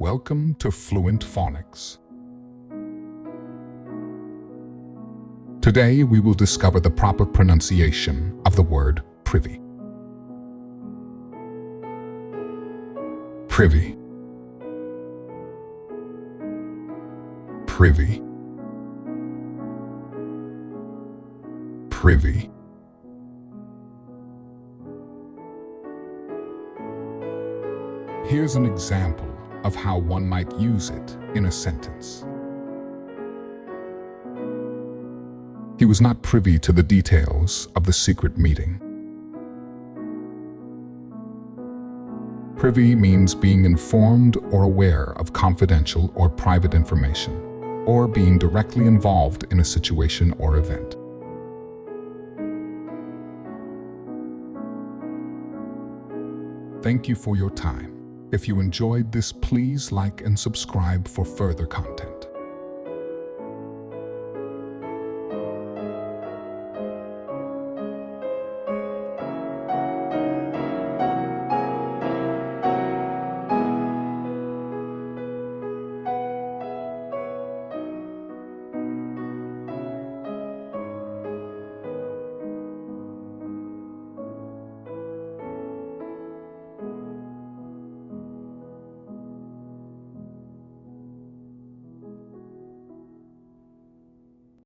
Welcome to Fluent Phonics. Today we will discover the proper pronunciation of the word privy. Privy. Privy. Privy. Here's an example of how one might use it in a sentence. He was not privy to the details of the secret meeting. Privy means being informed or aware of confidential or private information, or being directly involved in a situation or event. Thank you for your time. If you enjoyed this, please like and subscribe for further content.